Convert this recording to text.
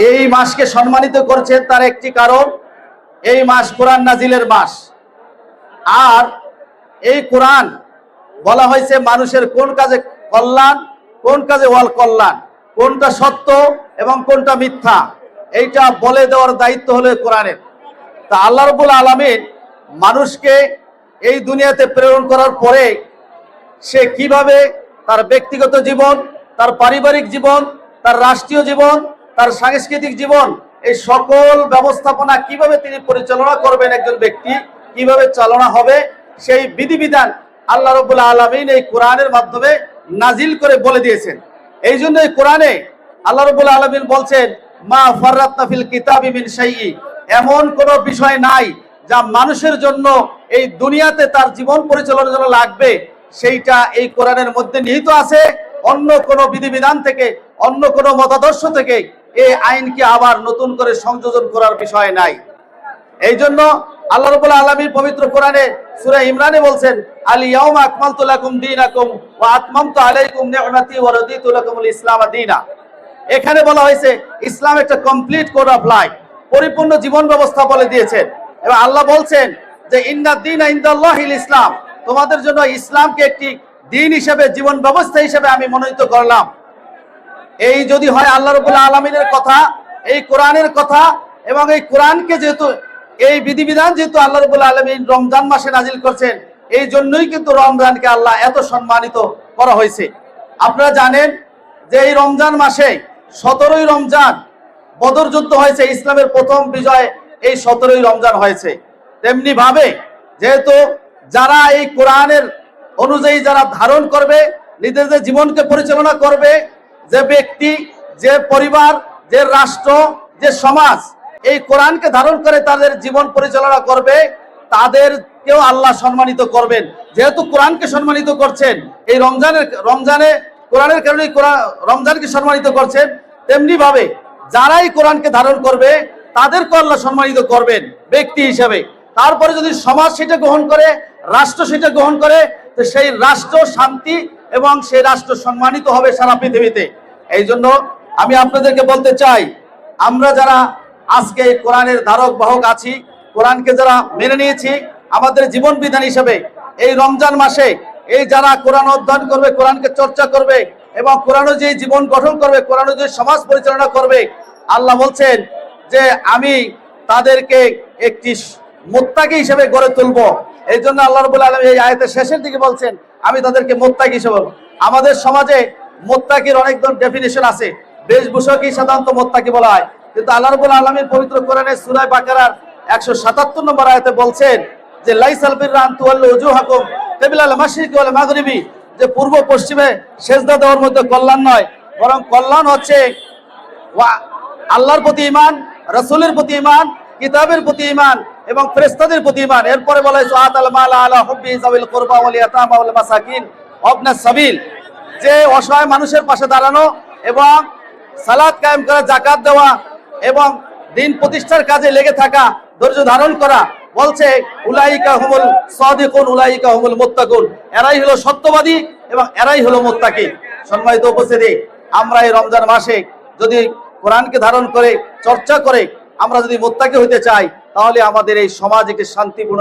এই মাসকে সম্মানিত করছেন তার একটি কারণ, এই মাস কোরআন নাজিলের মাস। আর এই কোরআন বলা হয়েছে মানুষের কোন কাজে কল্যাণ, কোন কাজে অকল্যাণ, কোনটা সত্য এবং কোনটা মিথ্যা, এইটা বলে দেওয়ার দায়িত্ব হলো কোরআনের। তা আল্লাহ রাব্বুল আলামিন মানুষকে এই দুনিয়াতে প্রেরণ করার পরে সে কিভাবে তার ব্যক্তিগত জীবন, তার পারিবারিক জীবন, তার রাষ্ট্রীয় জীবন, তার সাংস্কৃতিক জীবন, এই সকল ব্যবস্থাপনা কিভাবে তিনি পরিচালনা করবেন, একজন ব্যক্তি কিভাবে চালনা হবে, সেই বিধিবিধান আল্লাহ রাব্বুল আলামিন এই কোরআনের মাধ্যমে নাজিল করে বলে দিয়েছেন। এই জন্য এই কোরআনে আল্লাহ রাব্বুল আলামিন বলছেন, মা ফাররাতনা ফিল কিতাবি মিন শাইই, এমন কোনো বিষয় নাই যা মানুষের জন্য এই দুনিয়াতে তার জীবন পরিচালনার জন্য লাগবে, সেইটা এই কোরআনের মধ্যে নিহিত আছে। অন্য কোনো বিধিবিধান থেকে, অন্য কোনো মতাদর্শ থেকে এই আইনকে আবার নতুন করে সংযোজন করার বিষয় নাই। এই জন্য আল্লাহ রাব্বুল আলামিন পবিত্র কোরআনে সূরা ইমরানে বলছেন, আল ইয়াউমা আকমালতু লাকুম দীনাকুম ওয়া আতমামতু আলাইকুম নি'মাতি ওয়া রাদিতু লাকুমুল ইসলাম দীনা। এখানে বলা হয়েছে ইসলাম একটা কমপ্লিট কোড অফ লাইফ, পরিপূর্ণ জীবন ব্যবস্থা বলে দিয়েছেন। এবং আল্লাহ বলছেন যে ইন্নাদ দীনা ইনদাল্লাহিল ইসলাম, তোমাদের জন্য ইসলামকে একটি দিন হিসেবে, জীবন ব্যবস্থা হিসেবে আমি মনোনীত করলাম। এই যদি হয় আল্লাহ রাব্বুল আলামিনের কথা, এই কোরআনের কথা, এবং এই কোরআনকে যেহেতু, এই বিধিবিধান যেহেতু আল্লাহ রাব্বুল আলামিন রমজান মাসে নাজিল করছেন, এই জন্যই কিন্তু রমজানকে আল্লাহ এত সম্মানিত করা হয়েছে। আপনারা জানেন যে এই রমজান মাসে 17ই রমজান বদর যুদ্ধ হয়েছে, ইসলামের প্রথম বিজয় এই 17ই রমজান হয়েছে। তেমনি ভাবে যেহেতু যারা এই কোরআনের অনুযায়ী যারা ধারণ করবে, নিজেদের জীবনকে পরিচালনা করবে, যে ব্যক্তি, যে পরিবার, যে রাষ্ট্র, যে সমাজ এই কোরআনকে ধারণ করে তাদের জীবন পরিচালনা করবে, তাদেরকেও আল্লাহ সম্মানিত করবেন। যেহেতু কোরআনকে সম্মানিত করছেন, এই রমজানে কোরআনের কারণে রমজানকে সম্মানিত করছেন, তেমনি ভাবে যারাই কোরআনকে ধারণ করবে তাদেরকে আল্লাহ সম্মানিত করবেন ব্যক্তি হিসেবে। তারপরে যদি সমাজ সেটা গ্রহণ করে, রাষ্ট্র সেটা গ্রহণ করে, তো সেই রাষ্ট্র শান্তি এবং সেই রাষ্ট্র সম্মানিত হবে সারা পৃথিবীতে। এই জন্য আমি আপনাদেরকে বলতে চাই, আমরা যারা আজকে কোরআনের ধারক বাহক আছি, কোরআনকে যারা মেনে নিয়েছি আমাদের জীবন বিধান হিসেবে, এই রমজান মাসে এই যারা কোরআন অধ্যয়ন করবে, কোরআনকে চর্চা করবে এবং কোরআন অনুযায়ী জীবন গঠন করবে, কোরআন অনুযায়ী সমাজ পরিচালনা করবে, আল্লাহ বলছেন যে আমি তাদেরকে একটি মুত্তাকি হিসেবে গড়ে তুলবো। এই জন্য আল্লাহ রাব্বুল আলামিন এই আয়াতের শেষের দিকে বলছেন, আমি তাদেরকে মুত্তাকি হিসেবে। আমাদের সমাজে মুত্তাকির অনেক ধরনের ডেফিনিশন আছে, বেশভূষাকেই সাধারণত মুত্তাকি বলা হয়, কিন্তু আল্লাহ রাব্বুল আলামিন পবিত্র কোরআনে সূরা বাকারার 177 নম্বর আয়াতে বলছেন যে লাইসাল বিররা আন তুওয়াল্লু উজুহাকুম কিবলাল মাশরিকি ওয়াল মাগরিবি, যে পূর্ব পশ্চিমে সেজদা দেওয়ার মধ্যে কল্যাণ নয়, বরং কল্যাণ হচ্ছে আল্লাহর প্রতি ঈমান, রাসূলের প্রতি ঈমান, কিতাবের প্রতি ঈমান এবং ফেরেশতাদের প্রতি ঈমান। এরপরে বলা হয়েছে আতাল মাল আলা হুব্বি যাবিল কুরবা ওয়াল ইয়াতামা ওয়াল মাসাকিন ওয়াবনাস সাবিল, যে অসহায় মানুষের পাশে দাঁড়ানো এবং সালাত কায়েম করা, যাকাত দেওয়া এবং দিন প্রতিষ্ঠার কাজে লেগে থাকা, ধৈর্য ধারণ করা। বলছে উলাইকা হুমুল সাদিকুন উলাইকা হুমুল মুত্তাকুন, এরাই হলো সত্যবাদী এবং এরাই হলো মুত্তাকি। সম্মানিত উপস্থিতি, আমরা এই রমজান মাসে যদি কোরআনকে ধারণ করে চর্চা করে আমরা যদি মুত্তাকি হইতে চাই, তাহলে আমাদের এই সমাজ একটি শান্তিপূর্ণ